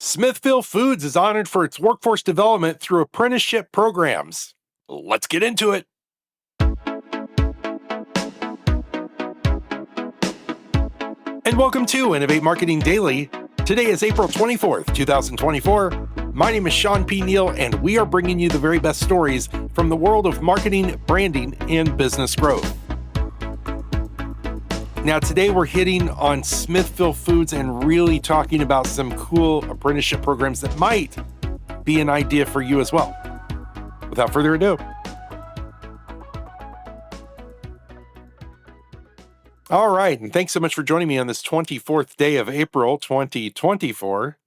Smithfield Foods is honored for its workforce development through apprenticeship programs. Let's get into it. And welcome to Innovate Marketing Daily. Today is April 24th, 2024. My name is Sean P. Neal, and we are bringing you the very best stories from the world of marketing, branding, and business growth. Now, today we're hitting on Smithfield Foods and really talking about some cool apprenticeship programs that might be an idea for you as well. Without further ado. All right, and thanks so much for joining me on this 24th day of April 2024.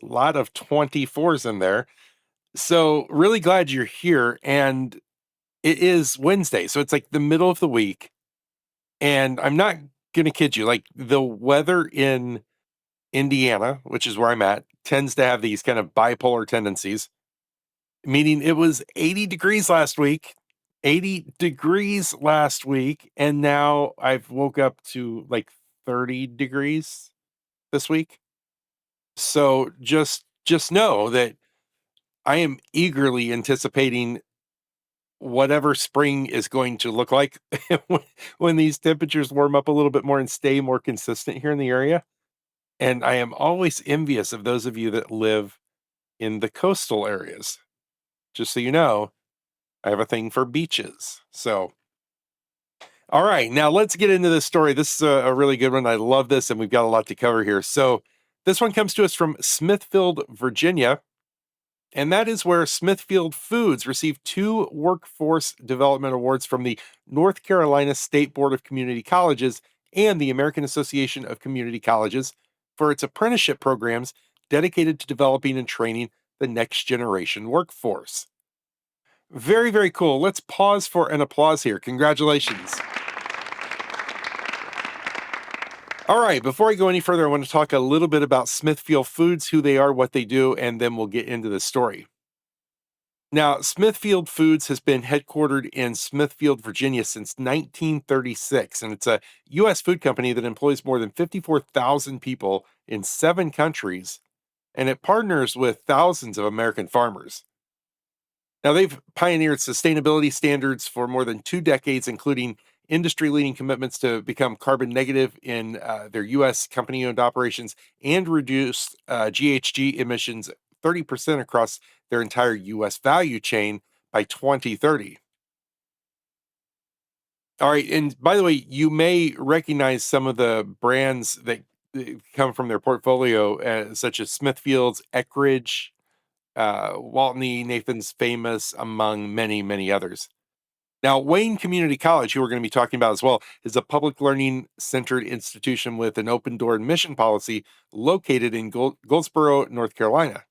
A lot of 24s in there. So, really glad you're here. And it is Wednesday, so it's like the middle of the week. And I'm not going to kid you, like the weather in Indiana, which is where I'm at, tends to have these kind of bipolar tendencies, meaning it was 80 degrees last week. 80 degrees last week, and now I've woke up to like 30 degrees this week. So just know that I am eagerly anticipating whatever spring is going to look like when these temperatures warm up a little bit more and stay more consistent here in the area. And I am always envious of those of you that live in the coastal areas. Just so you know, I have a thing for beaches. So all right, now let's get into this story. This is a really good one. I love this, and we've got a lot to cover here. So, this one comes to us from Smithfield, Virginia, and that is where Smithfield Foods received 2 Workforce Development Awards from the North Carolina State Board of Community Colleges and the American Association of Community Colleges for its apprenticeship programs dedicated to developing and training the next generation workforce. Very, very cool. Let's pause for an applause here. Congratulations. All right, before I go any further, I want to talk a little bit about Smithfield Foods, who they are, what they do, and then we'll get into the story. Now, Smithfield Foods has been headquartered in Smithfield, Virginia since 1936, and it's a U.S. food company that employs more than 54,000 people in 7 countries, and it partners with thousands of American farmers. Now, they've pioneered sustainability standards for more than 2 decades, including industry-leading commitments to become carbon negative in their U.S. company-owned operations and reduce GHG emissions 30% across their entire U.S. value chain by 2030. All right, and by the way, you may recognize some of the brands that come from their portfolio, such as Smithfield's, Eckridge, Waltney, Nathan's Famous, among many, many others. Now, Wayne Community College, who we're going to be talking about as well, is a public learning centered institution with an open door admission policy located in Goldsboro, North Carolina.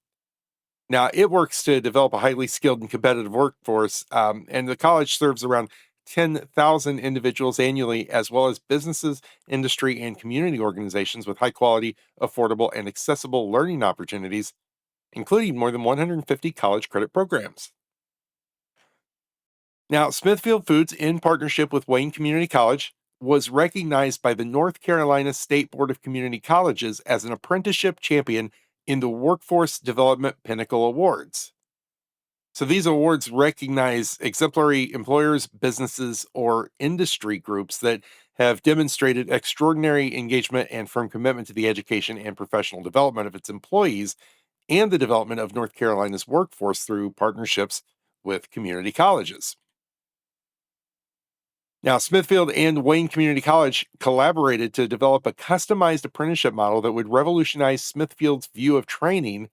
Now, it works to develop a highly skilled and competitive workforce, and the college serves around 10,000 individuals annually, as well as businesses, industry, and community organizations with high quality, affordable, and accessible learning opportunities, including more than 150 college credit programs. Now, Smithfield Foods, in partnership with Wayne Community College, was recognized by the North Carolina State Board of Community Colleges as an apprenticeship champion in the Workforce Development Pinnacle Awards. So these awards recognize exemplary employers, businesses, or industry groups that have demonstrated extraordinary engagement and firm commitment to the education and professional development of its employees and the development of North Carolina's workforce through partnerships with community colleges. Now, Smithfield and Wayne Community College collaborated to develop a customized apprenticeship model that would revolutionize Smithfield's view of training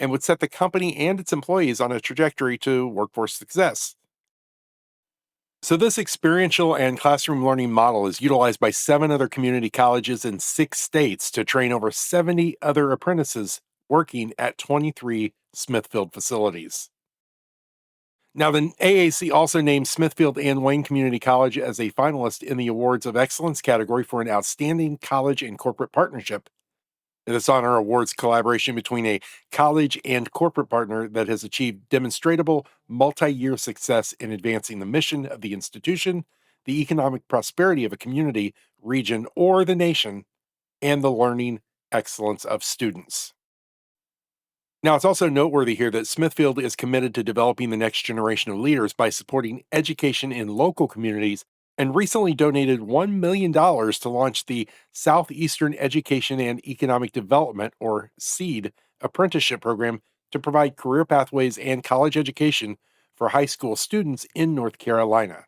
and would set the company and its employees on a trajectory to workforce success. So, this experiential and classroom learning model is utilized by 7 other community colleges in 6 states to train over 70 other apprentices working at 23 Smithfield facilities. Now, the AAC also named Smithfield and Wayne Community College as a finalist in the Awards of Excellence category for an outstanding college and corporate partnership. This honor awards collaboration between a college and corporate partner that has achieved demonstrable multi-year success in advancing the mission of the institution, the economic prosperity of a community, region, or the nation, and the learning excellence of students. Now, it's also noteworthy here that Smithfield is committed to developing the next generation of leaders by supporting education in local communities and recently donated $1 million to launch the Southeastern Education and Economic Development, or SEED, apprenticeship program to provide career pathways and college education for high school students in North Carolina.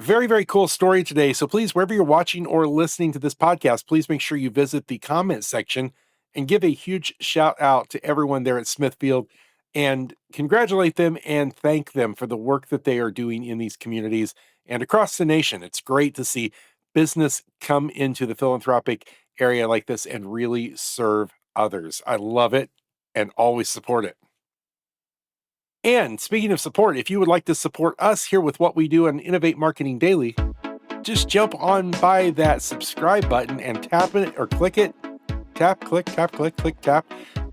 Very, very cool story today. So please, wherever you're watching or listening to this podcast, please make sure you visit the comment section and give a huge shout out to everyone there at Smithfield and congratulate them and thank them for the work that they are doing in these communities and across the nation. It's great to see business come into the philanthropic area like this and really serve others. I love it and always support it. And speaking of support, if you would like to support us here with what we do on Innovate Marketing Daily, just jump on by that subscribe button and tap it or click it. Tap, click, tap, click, click, tap.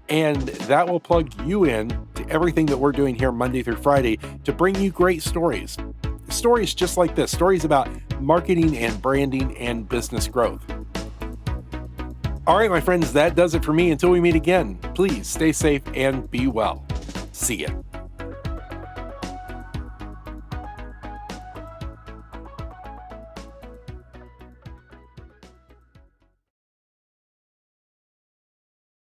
And that will plug you in to everything that we're doing here Monday through Friday to bring you great stories. Stories just like this, stories about marketing and branding and business growth. All right, my friends, that does it for me. Until we meet again, please stay safe and be well. See ya.